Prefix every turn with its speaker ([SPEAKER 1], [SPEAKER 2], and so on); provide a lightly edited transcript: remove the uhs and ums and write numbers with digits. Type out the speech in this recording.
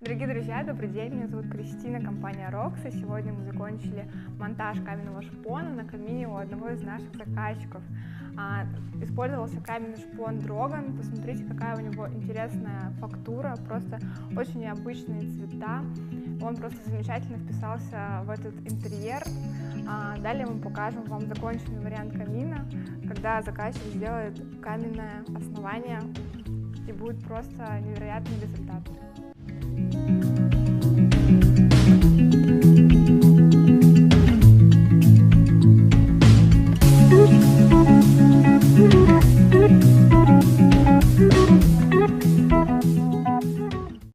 [SPEAKER 1] Дорогие друзья, добрый день, меня зовут Кристина, компания Rox, и сегодня мы закончили монтаж каменного шпона на камине у одного из наших заказчиков. Использовался каменный шпон Дроган, посмотрите, какая у него интересная фактура, просто очень необычные цвета, он просто замечательно вписался в этот интерьер. Далее мы покажем вам законченный вариант камина, когда заказчик сделает каменное основание, и будет просто невероятный результат.